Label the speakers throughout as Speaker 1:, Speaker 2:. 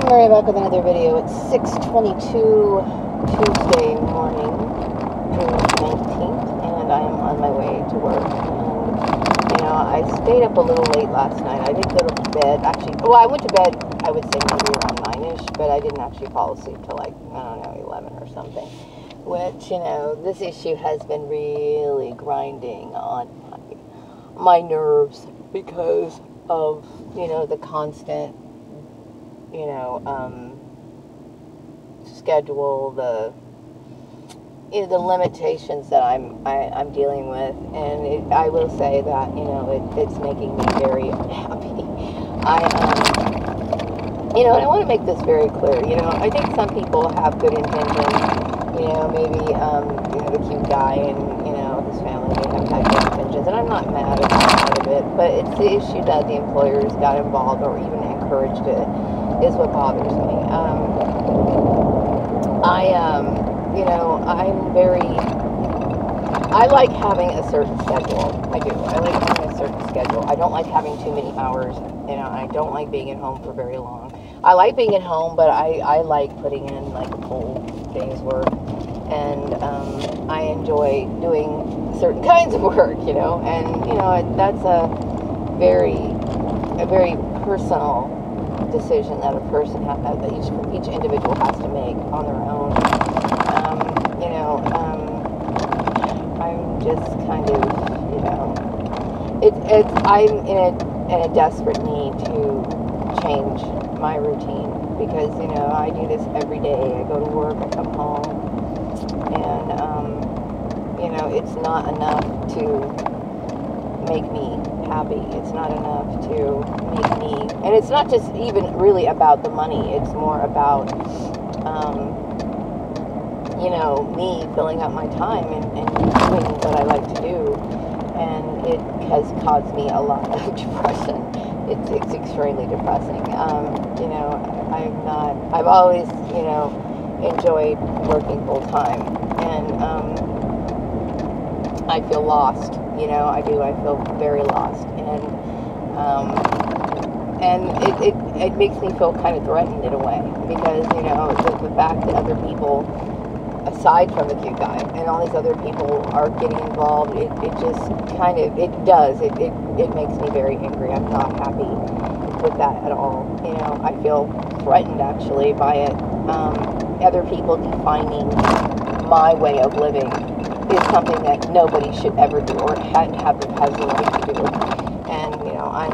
Speaker 1: Maria back with another video. It's 6:22 Tuesday morning, June 19th, and I am on my way to work. And, I stayed up a little late last night. I didn't go to bed, actually. Well, I went to bed, I would say maybe around 9-ish, but I didn't actually fall asleep till 11 or something. Which, this issue has been really grinding on my nerves because of, the constant schedule, the limitations that I'm dealing with, and I will say that it's making me very happy. And I want to make this very clear. I think some people have good intentions. Maybe the cute guy and his family may have had good intentions, and I'm not mad at that part of it. But it's the issue that the employers got involved or even encouraged it is what bothers me. I like having a certain schedule. I do. I like having a certain schedule. I don't like having too many hours. I don't like being at home for very long. I like being at home, but I like putting in like a full day's work. And I enjoy doing certain kinds of work, and that's a very personal decision that a person that each individual has to make on their own. I'm just kind of, I'm in a desperate need to change my routine because, I do this every day. I go to work, I come home, and, it's not enough to make me happy. It's not enough to make me, and it's not just even really about the money. It's more about, me filling up my time and doing what I like to do, and it has caused me a lot of depression. It's extremely depressing. I've always, enjoyed working full time, and I feel lost. I do. I feel very lost, and it makes me feel kind of threatened in a way because the fact that other people, aside from the cute guy, and all these other people are getting involved, it just kind of it makes me very angry. I'm not happy with that at all. I feel threatened actually by it. Other people defining my way of living is something that nobody should ever do or has the right to do. And, I'm,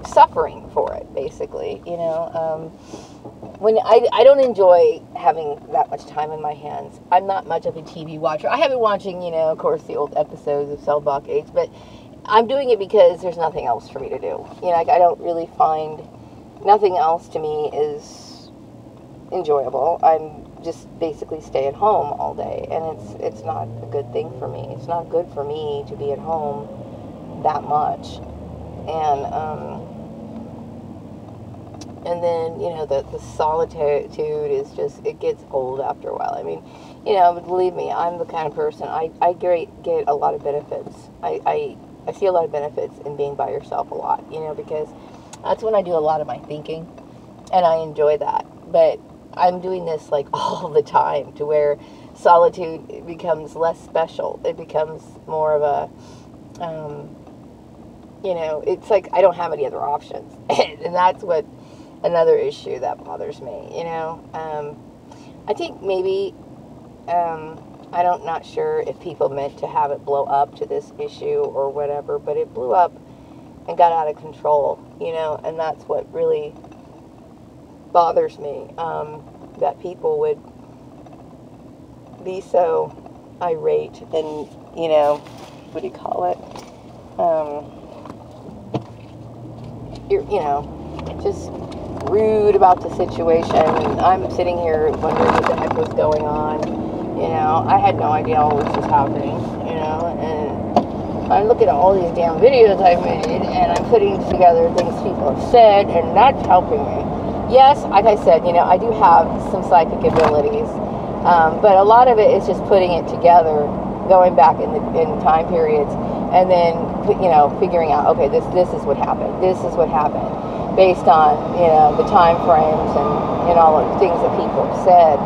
Speaker 1: suffering for it, basically, when I don't enjoy having that much time in my hands. I'm not much of a TV watcher. I have been watching, of course, the old episodes of Cell Block H, but I'm doing it because there's nothing else for me to do. I don't really find, nothing else to me is enjoyable. I'm just basically stay at home all day, and it's not a good thing for me. It's not good for me to be at home that much, and then the solitude is just, it gets old after a while. I mean, believe me, I'm the kind of person, I get a lot of benefits. I see a lot of benefits in being by yourself a lot, because that's when I do a lot of my thinking, and I enjoy that. But I'm doing this like all the time to where solitude becomes less special. It becomes more of a, it's like I don't have any other options. And that's what another issue that bothers me, I think maybe, I'm not sure if people meant to have it blow up to this issue or whatever, but it blew up and got out of control, and that's what really bothers me, that people would be so irate and, what do you call it, just rude about the situation. I'm sitting here wondering what the heck was going on. I had no idea all this was happening, and I look at all these damn videos I've made, and I'm putting together things people have said, and that's helping me. Yes, like I said, I do have some psychic abilities, but a lot of it is just putting it together, going back in time periods, and then, figuring out, okay, this is what happened, this is what happened. based on, you know, the time frames and all of the things that people have said.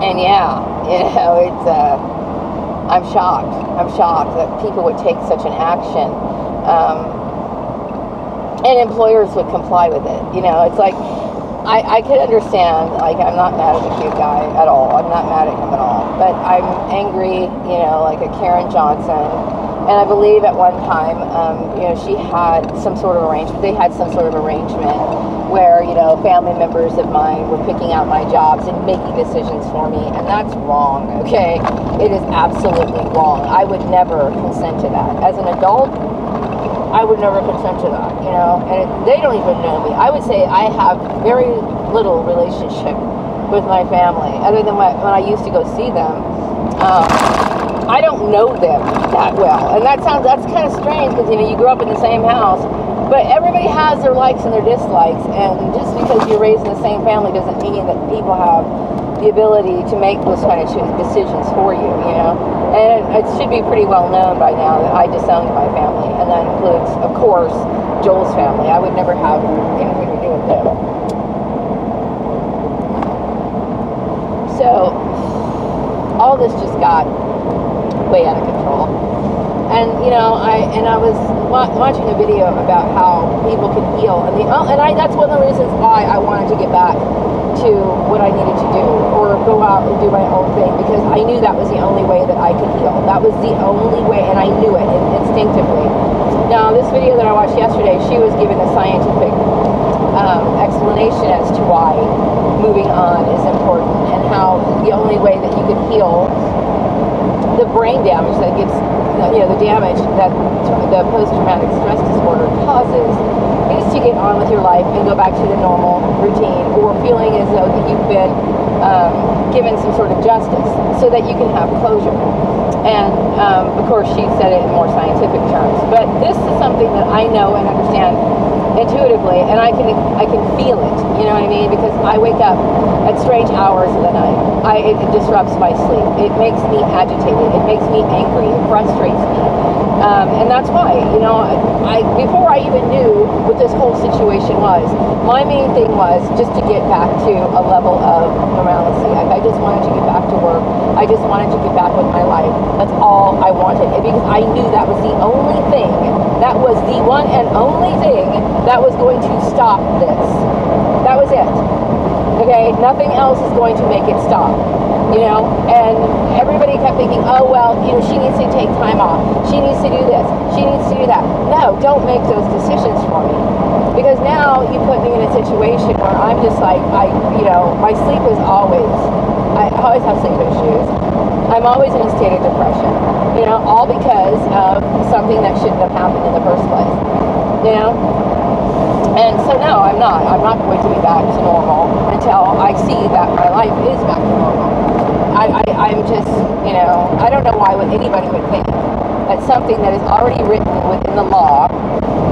Speaker 1: And yeah, you know, it's, I'm shocked. I'm shocked that people would take such an action. And employers would comply with it. You know, it's like, I could understand, like, I'm not mad at the cute guy at all. I'm not mad at him at all. But I'm angry, you know, like a Karen Johnson. And I believe at one time, you know, she had some sort of arrangement. They had some sort of arrangement where, you know, family members of mine were picking out my jobs and making decisions for me. And that's wrong, okay? It is absolutely wrong. I would never consent to that. As an adult, I would never consent to that, you know? And they don't even know me. I would say I have very little relationship with my family, other than when I used to go see them. I don't know them that well, and that's kind of strange, because, you know, you grew up in the same house, but everybody has their likes and their dislikes, and just because you're raised in the same family doesn't mean that people have the ability to make those kind of decisions for you, you know. And it should be pretty well known by now that I disowned my family, and that includes, of course, Joel's family. I would never have anything to do with them. So all this just got way out of control. And, you know, I was watching a video about how people can heal, and that's one of the reasons why I wanted to get back to what I needed to do, or go out and do my own thing, because I knew that was the only way that I could heal. That was the only way, and I knew it instinctively. Now, this video that I watched yesterday, she was given a scientific explanation as to why moving on is important, and how the only way that you can heal the brain damage that gets, you know, the damage that the post-traumatic stress disorder causes, is to get on with your life and go back to the normal routine, or feeling as though that you've been given some sort of justice, so that you can have closure. And of course, she said it in more scientific terms, but this is something that I know and understand intuitively, and I can feel it, you know what I mean? Because I wake up at strange hours of the night. It disrupts my sleep. It makes me agitated. It makes me angry. It frustrates me. And that's why, you know, before I even knew what this whole situation was, my main thing was just to get back to a level of normalcy. I just wanted to get back to work. I just wanted to get back with my life. That's all I wanted. And because I knew that was the only thing, that was the one and only thing that was going to stop this. That was it. Okay? Nothing else is going to make it stop. You know? And everybody kept thinking, oh, well, you know, she needs to take time off. She needs to do this. She needs to do that. No, don't make those decisions for me. Because now you put me in a situation where I'm just like, you know, my sleep is I always have sleep issues. I'm always in a state of depression. You know, all because of something that shouldn't have happened in the first place. You know? And so no, I'm not going to be back to normal until I see that my life is back to normal. I'm just, you know, I don't know why anybody would think that something that is already written within the law,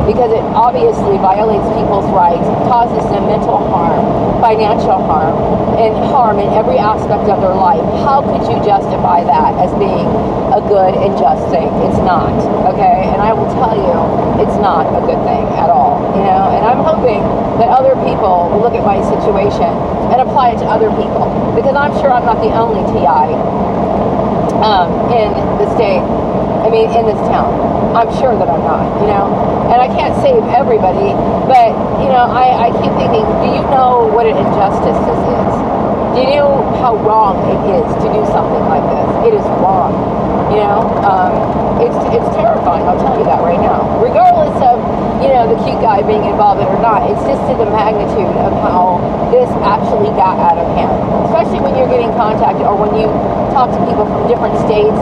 Speaker 1: because it obviously violates people's rights, causes them mental harm, financial harm, and harm in every aspect of their life. How could you justify that as being a good and just thing? It's not, okay? And I will tell you, it's not a good thing at all, you know? And I'm hoping that other people will look at my situation and apply it to other people, because I'm sure I'm not the only TI in the state. I mean, in this town. I'm sure that I'm not, you know? And I can't save everybody, but, you know, I keep thinking, do you know what an injustice this is? Do you know how wrong it is to do something like this? It is wrong, you know? It's terrifying, I'll tell you that right now. Regardless of, you know, the cute guy being involved in it or not, it's just to the magnitude of how this actually got out of hand. Especially when you're getting contacted, or when you talk to people from different states,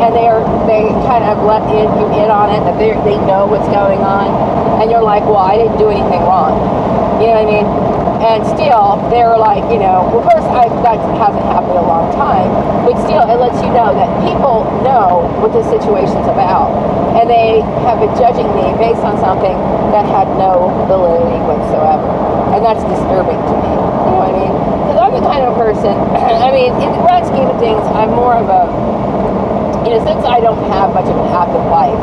Speaker 1: and they kind of let you in on it, that they know what's going on, and you're like, well, I didn't do anything wrong. You know what I mean? And still, they're like, you know, of course, that hasn't happened in a long time, but still, it lets you know that people know what this situation's about, and they have been judging me based on something that had no validity whatsoever, and that's disturbing to me. You know what I mean? Because I'm the kind of person, I mean, in the grand scheme of things, I'm more of a since I don't have much of an active life,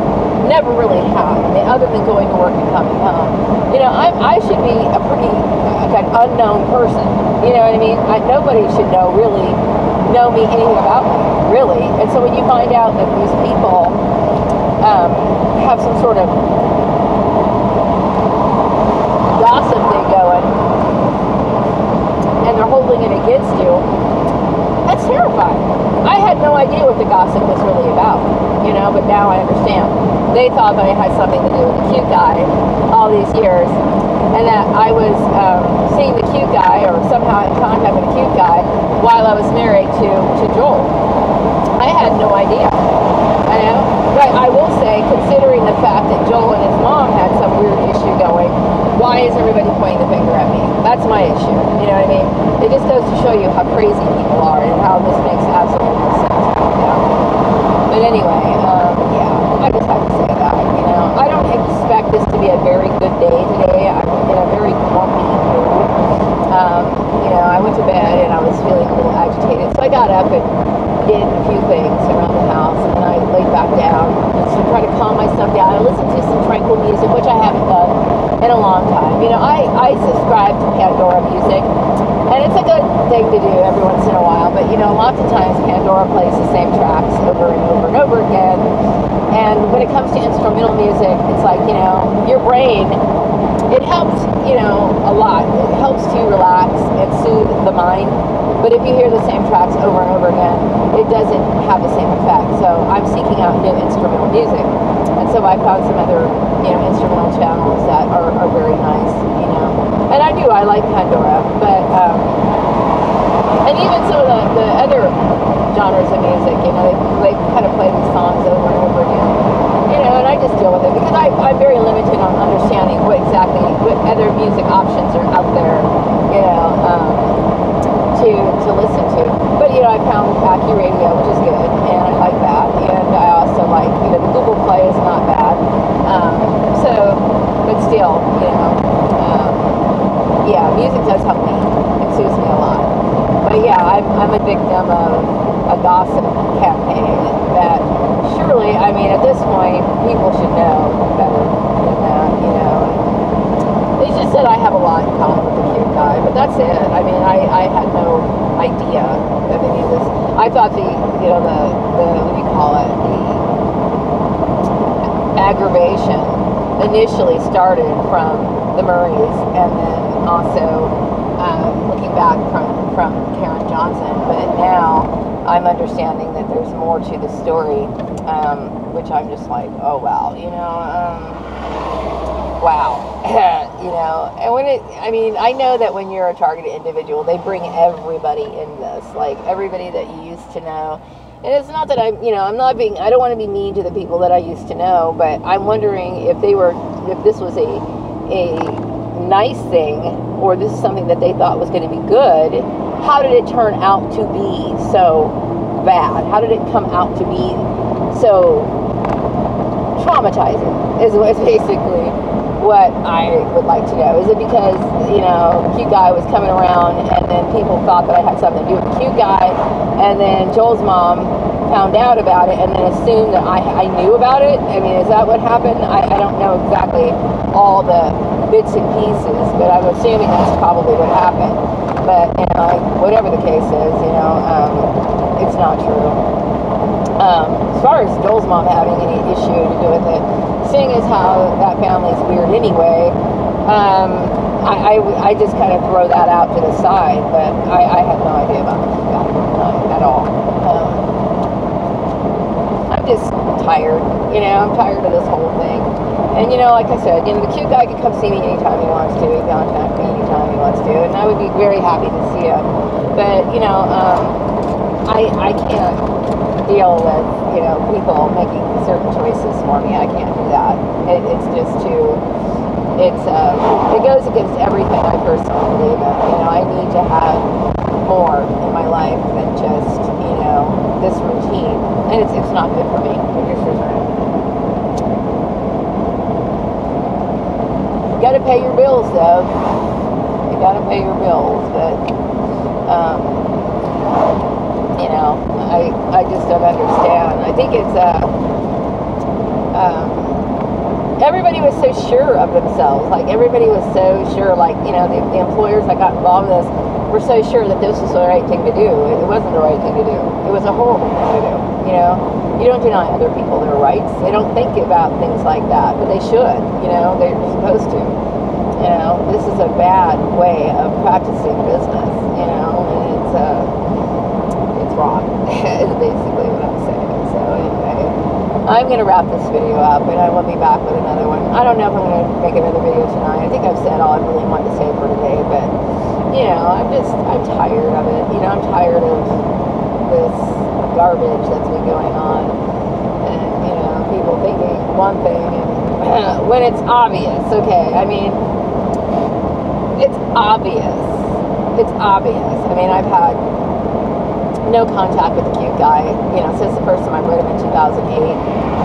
Speaker 1: never really have, other than going to work and coming home, I should be a pretty an unknown person. You know what I mean? Nobody should know me anything about me, really. And so when you find out that these people have some sort of gossip thing going, and they're holding it against you, that's terrifying. I had no idea what the gossip was really about, but now I understand. They thought that I had something to do with the cute guy all these years, and that I was seeing the cute guy, or somehow in contact with the cute guy, while I was married to Joel. I had no idea. But I will say, considering the fact that Joel and his mom had some weird issue going, why is everybody pointing the finger at me? That's my issue. You know what I mean? It just goes to show you how crazy people are and how this makes absolutely no sense. But anyway, I just have to say that. I don't expect this to be a very good day today. I'm in a very grumpy mood. I went to bed and I was feeling a little agitated, so I got up and did a few things around the house, and then I laid back down to try to calm myself down. I listened to some tranquil music, which I haven't done in a long time. I subscribe to Pandora music, and it's a good thing to do every once in a while, but lots of times Pandora plays the same tracks over and over and over again. And when it comes to instrumental music, it's like, your brain, it helps, a lot. It helps to relax and soothe the mind. But if you hear the same tracks over and over again, it doesn't have the same effect. So I'm seeking out new instrumental music. And so I found some other, instrumental channels that are very nice, And I like Pandora. But, and even some of the other genres of music, they kind of play these songs over and over again. And I just deal with it because I'm very limited on understanding what other music options are out there, to listen to. But, I found AccuRadio, which is good, and I like that. And I also like, the Google Play is not bad. But still, music does help me. It soothes me a lot. But I'm a victim of a gossip campaign that surely, at this point, people should know better than that, They just said I have a lot in common with the cute guy, but that's it. I had no idea of any of this. I thought the what do you call it, the aggravation initially started from the Murrays, and then also looking back from Karen Johnson, but now I'm understanding that there's more to the story, which I'm just like, oh wow, wow. And when I know that when you're a targeted individual, they bring everybody in this, like everybody that you used to know. And it's not that I don't want to be mean to the people that I used to know, but I'm wondering if this was a nice thing, or this is something that they thought was going to be good. How did it turn out to be so bad? How did it come out to be so traumatizing? Is basically what I would like to know. Is it because, cute guy was coming around and then people thought that I had something to do with the cute guy, and then Joel's mom found out about it and then assumed that I knew about it? Is that what happened? I don't know exactly all the bits and pieces, but I'm assuming that's probably what happened. But, whatever the case is, it's not true. As far as Joel's mom having any issue to do with it, seeing as how that family's weird anyway, I just kind of throw that out to the side, but I had no idea about that, none at all. I'm just tired, I'm tired of this whole thing. And, like I said, the cute guy can come see me anytime he wants to, he can contact me anytime he wants to, and I would be very happy to see him. But, I can't deal with, people making certain choices for me. I can't do that. It's just too, it goes against everything I personally believe in. I need to have more in my life than just, this routine. And it's not good for me. It just isn't. You gotta pay your bills, though. You gotta pay your bills, but, You know, I just don't understand. I think it's everybody was so sure of themselves. Like, everybody was so sure, like, you know, the employers that got involved in this were so sure that this was the right thing to do. It wasn't the right thing to do. It was a horrible thing to do, you know. You don't deny other people their rights. They don't think about things like that, but they should, you know. They're supposed to. You know, this is a bad way of practicing business, you know, and it's wrong, is basically what I'm saying. So anyway, I'm going to wrap this video up, and I will be back with another one. I don't know if I'm going to make another video tonight. I think I've said all I really wanted to say for today, but, you know, I'm tired of it. You know, I'm tired of this garbage that's been going on, and, you know, people thinking one thing, and when it's obvious, okay, I mean, it's obvious. It's obvious. I mean, I've had no contact with the cute guy, you know, since the first time I wrote him in 2008.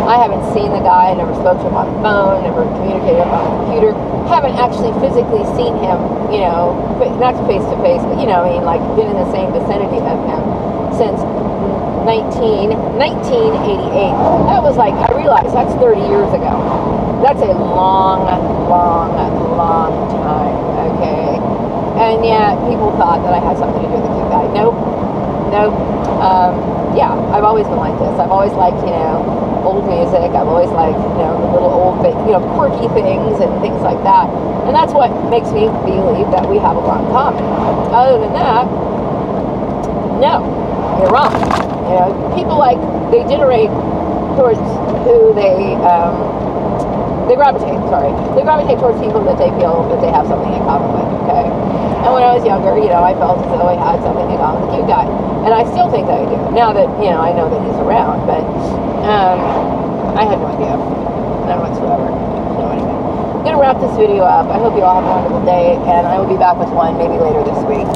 Speaker 1: I haven't seen the guy, never spoke to him on the phone, never communicated with him on the computer, haven't actually physically seen him, you know, not face to face, but, you know, I mean, like, been in the same vicinity of him since 1988. That was like, I realized that's 30 years ago. That's a long, long, long time, okay? And yet, people thought that I had something to do with the cute guy. Nope. Yeah, I've always been like this. I've always liked, you know, old music. I've always liked, you know, the little old, you know, quirky things and things like that. And that's what makes me believe that we have a lot in common. Other than that, no, you're wrong. You know, people like, they generate towards who they gravitate towards people that they feel that they have something in common with, okay? And when I was younger, you know, I felt as though I had something in common with the cute guy. And I still think that I do. Now that, you know, I know that he's around, but I had no idea. None whatsoever. So anyway, I'm going to wrap this video up. I hope you all have a wonderful day, and I will be back with one maybe later this week.